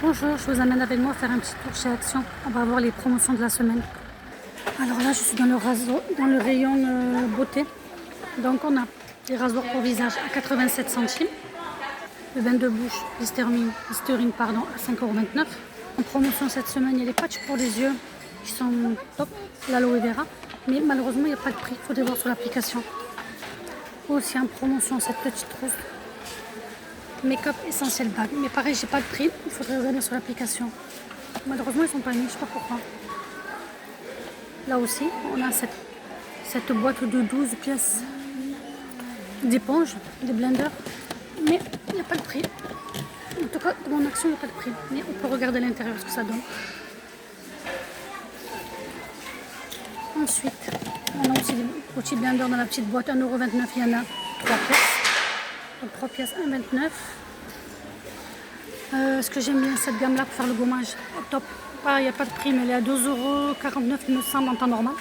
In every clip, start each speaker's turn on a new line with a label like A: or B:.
A: Bonjour, je vous amène avec moi faire un petit tour chez Action. On va voir les promotions de la semaine. Alors là, je suis dans le rayon beauté. Donc on a des rasoirs pour visage à 87 centimes. Le bain de bouche Listerine, à 5,29 €. En promotion cette semaine, il y a les patchs pour les yeux qui sont top, l'aloe vera. Mais malheureusement, il n'y a pas de prix. Il faudrait voir sur l'application. Aussi en promotion cette petite trousse Make-up Essentiel Bag. Mais pareil, j'ai pas de prix. Il faudrait regarder sur l'application. Malheureusement, ils sont pas mis. Je sais pas pourquoi. Là aussi, on a cette boîte de 12 pièces d'éponges, des blenders. Mais il n'y a pas de prix. En tout cas, dans mon action, il n'y a pas de prix. Mais on peut regarder à l'intérieur ce que ça donne. Ensuite, on a aussi des petits blenders dans la petite boîte. 1,29 €, il y en a 3 pièces. Donc 3 pièces, 1,29 €. Ce que j'aime bien, cette gamme-là pour faire le gommage, top. Il n'y a pas de prix, mais elle est à 2,49 € il me semble en temps normal.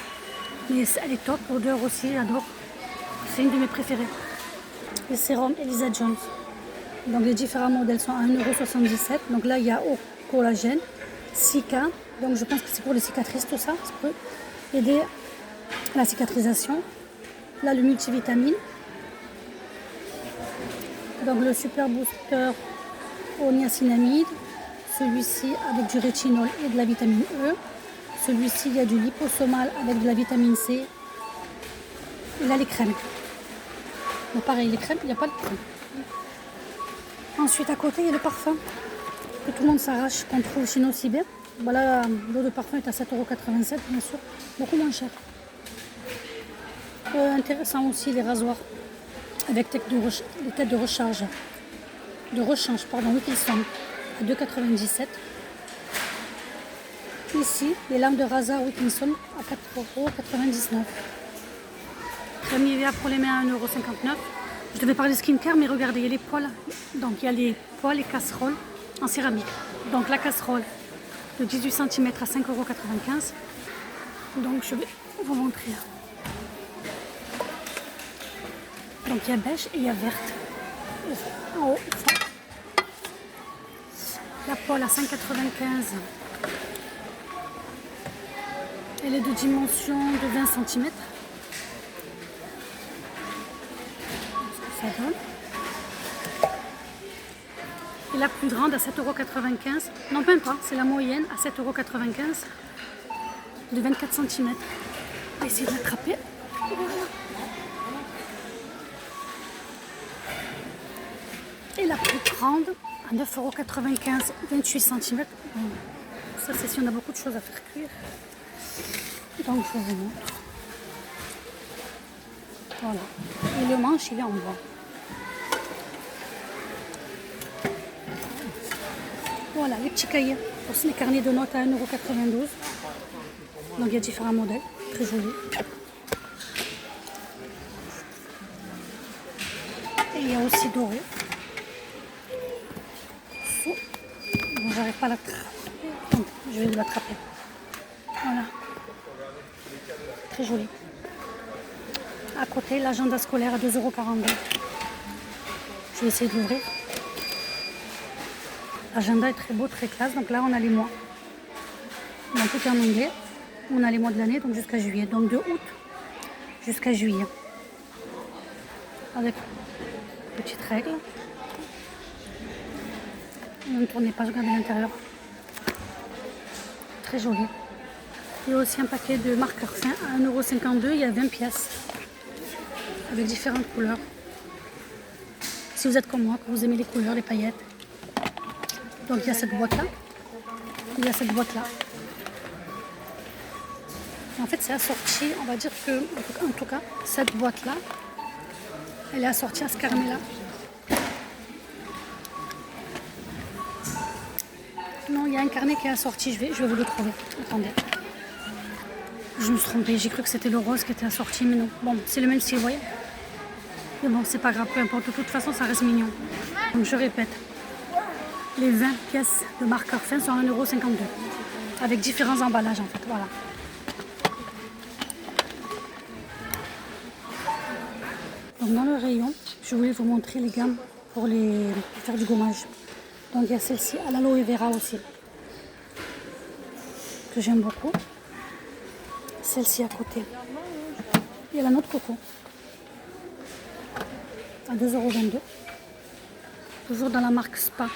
A: Mais elle est top, l'odeur aussi, j'adore. C'est une de mes préférées. Les sérums Elisa Jones. Donc les différents modèles sont à 1,77 €. Donc là, il y a au collagène, 6K. Donc je pense que c'est pour les cicatrices, tout ça. Ça peut aider à la cicatrisation. Là, le multivitamine. Donc le super booster au niacinamide. Celui-ci avec du rétinol et de la vitamine E. Celui-ci, il y a du liposomal avec de la vitamine C. Et là, les crèmes. Donc pareil, les crèmes, il n'y a pas de prix. Ensuite, à côté, il y a le parfum que tout le monde s'arrache, qu'on trouve chez nos cyber. Voilà, l'eau de parfum est à 7,87 €, bien sûr, beaucoup moins cher. Intéressant aussi les rasoirs avec les têtes de rechange, Wilkinson à 2,97 €. Ici, les lames de rasoir Wilkinson à 4,99 €. Crème Nivea pour les mains à 1,59 €. Je devais parler de skincare, mais regardez, il y a les poêles. Donc il y a les poêles et casseroles en céramique. Donc la casserole de 18 cm à 5,95 €. Donc je vais vous montrer. Donc il y a beige et il y a verte. En haut, au fond. La poêle à 5,95 €. Elle est de dimension de 20 cm. Ça donne. Et la plus grande à 7,95 €. Non, même pas, c'est la moyenne à 7,95 € de 24 cm. On va essayer de l'attraper. Et la plus grande à 9,95 €, 28 cm. Ça, c'est si on a beaucoup de choses à faire cuire. Donc, je vous montre. Voilà. Et le manche, il est en bois. Voilà, les petits cahiers. Aussi les carnets de notes à 1,92 €. Donc il y a différents modèles, très jolis. Et il y a aussi doré. Bon, j'arrive pas à l'attraper. Donc, je vais l'attraper. Voilà. Très joli. À côté, l'agenda scolaire à 2,42 €. Je vais essayer de l'ouvrir. L'agenda est très beau, très classe. Donc là, on a les mois. Donc tout est en anglais. On a les mois de l'année, donc jusqu'à juillet. Donc de août jusqu'à juillet. Avec petite règle. On ne tourne pas, regardez l'intérieur. Très joli. Il y a aussi un paquet de marqueurs fins à 1,52 €. Il y a 20 pièces. Avec différentes couleurs. Si vous êtes comme moi, que vous aimez les couleurs, les paillettes. Donc il y a cette boîte là, il y a cette boîte là. En fait c'est assorti, on va dire que, en tout cas, cette boîte là, elle est assortie à ce carnet là. Non, il y a un carnet qui est assorti, je vais vous le trouver. Attendez. Je me suis trompée, j'ai cru que c'était le rose qui était assorti, mais non. Bon, c'est le même style, vous voyez. Mais bon, c'est pas grave, peu importe, de toute façon ça reste mignon. Donc je répète. Les 20 pièces de marqueurs fins sont à 1,52 €. Avec différents emballages en fait, voilà. Donc dans le rayon, je voulais vous montrer les gammes pour faire du gommage. Donc il y a celle-ci à l'aloe vera aussi, que j'aime beaucoup. Celle-ci à côté. Il y a la noix de coco à 2,22 €. Toujours dans la marque Spa.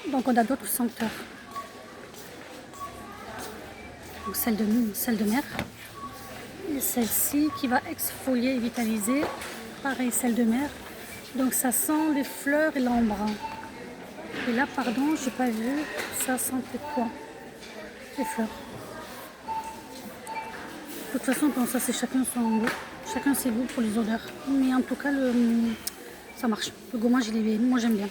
A: Donc on a d'autres senteurs. Donc celle de mer. Et celle-ci qui va exfolier et vitaliser. Pareil, celle de mer. Donc ça sent les fleurs et l'embrun. Et là, pardon, j'ai pas vu. Ça sent quoi? Les fleurs. De toute façon, bon, ça c'est chacun son goût. Chacun ses goûts pour les odeurs. Mais en tout cas, ça marche. Le gommage, moi j'aime bien.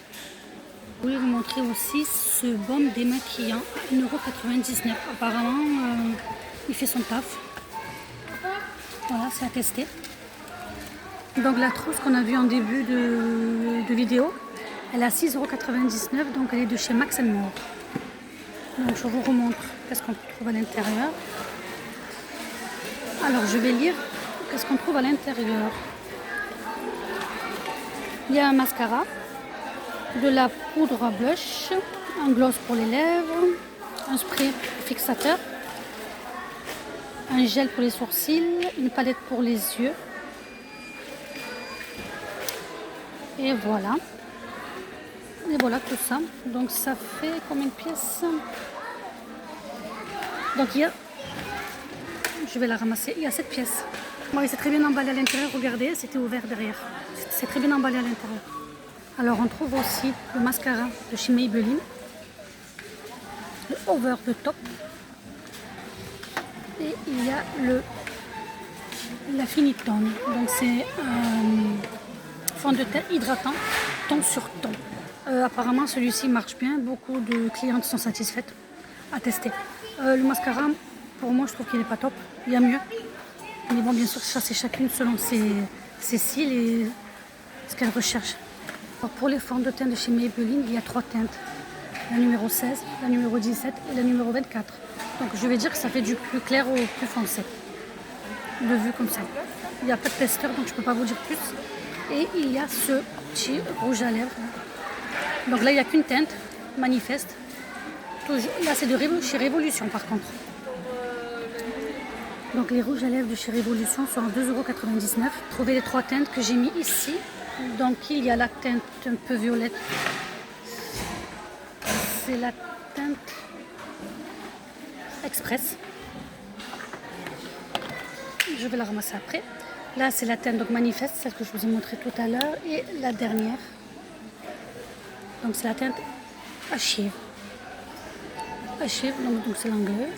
A: Je voulais vous montrer aussi ce baume démaquillant à 1,99 €. Apparemment, il fait son taf. Voilà, c'est à tester. Donc la trousse qu'on a vue en début de vidéo, elle est à 6,99 €, donc elle est de chez Max & More. Donc je vous remontre qu'est-ce qu'on trouve à l'intérieur. Alors je vais lire qu'est-ce qu'on trouve à l'intérieur. Il y a un mascara, de la poudre à blush, un gloss pour les lèvres, un spray fixateur, un gel pour les sourcils, une palette pour les yeux. Et voilà. Et voilà tout ça. Donc ça fait combien de pièces? Donc il y a... Je vais la ramasser. Il y a 7 pièces. Bon, c'est très bien emballé à l'intérieur. Regardez, c'était ouvert derrière. C'est très bien emballé à l'intérieur. Alors on trouve aussi le mascara de chez Maybelline. Le Over the Top. Et il y a la Finitone. Donc c'est un fond de teint hydratant, ton sur ton. Apparemment celui-ci marche bien. Beaucoup de clientes sont satisfaites. À tester. Le mascara, pour moi je trouve qu'il n'est pas top. Il y a mieux. Mais bon, bien sûr, ça c'est chacune selon ses cils et ce qu'elle recherche. Alors, pour les fonds de teint de chez Maybelline, il y a 3 teintes. La numéro 16, la numéro 17 et la numéro 24. Donc je vais dire que ça fait du plus clair au plus foncé. De vue comme ça. Il n'y a pas de testeur, donc je ne peux pas vous dire plus. Et il y a ce petit rouge à lèvres. Donc là, il n'y a qu'une teinte, manifeste. Là, c'est de chez Révolution par contre. Donc les rouges à lèvres de chez Révolution sont à 2,99 €. Trouvez les 3 teintes que j'ai mis ici. Donc il y a la teinte un peu violette. C'est la teinte Express. Je vais la ramasser après. Là c'est la teinte donc manifeste, celle que je vous ai montrée tout à l'heure. Et la dernière. Donc c'est la teinte Achieve. Achieve, donc c'est l'anglais.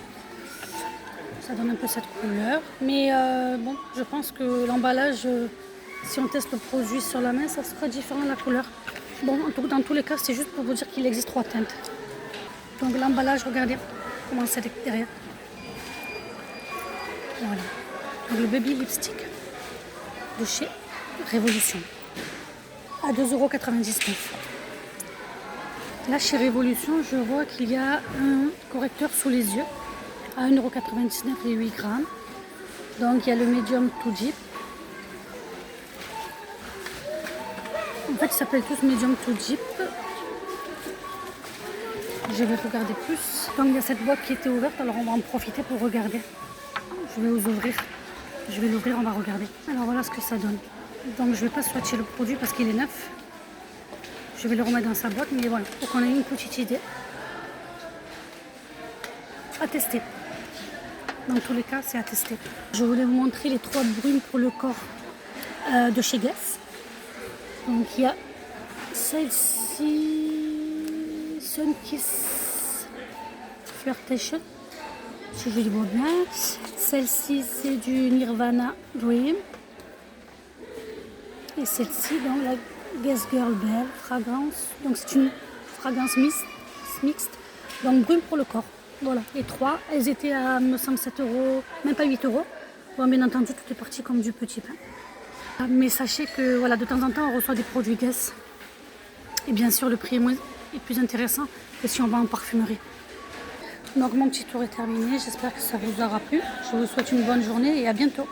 A: Ça donne un peu cette couleur. Mais bon, je pense que l'emballage, si on teste le produit sur la main, ça sera différent la couleur. Bon, dans tous les cas, c'est juste pour vous dire qu'il existe 3 teintes. Donc l'emballage, regardez comment c'est derrière. Voilà. Donc le baby lipstick de chez Révolution à 2,99 €. Là, chez Révolution, je vois qu'il y a un correcteur sous les yeux à 1,99 € et 8 grammes. Donc il y a le medium to deep. En fait, ils s'appellent tous medium to deep. Je vais regarder plus. Donc il y a cette boîte qui était ouverte, alors on va en profiter pour regarder. Je vais vous ouvrir. Je vais l'ouvrir, on va regarder. Alors voilà ce que ça donne. Donc je ne vais pas swatcher le produit parce qu'il est neuf. Je vais le remettre dans sa boîte, mais voilà, pour qu'on ait une petite idée. À tester. Dans tous les cas, c'est à tester. Je voulais vous montrer les 3 brumes pour le corps de chez Guess. Donc il y a celle-ci, Sun Kiss Flirtation, si je dis bon bien. Celle-ci, c'est du Nirvana Dream. Et celle-ci, donc la Guess Girl Belle fragrance. Donc c'est une fragrance mixte. Donc brume pour le corps. Voilà, les 3, elles étaient à, me semble, 7 €, même pas 8 €. Bon, bien entendu, tout est parti comme du petit pain. Mais sachez que, voilà, de temps en temps, on reçoit des produits Guess. Et bien sûr, le prix est plus intéressant que si on va en parfumerie. Donc, mon petit tour est terminé. J'espère que ça vous aura plu. Je vous souhaite une bonne journée et à bientôt.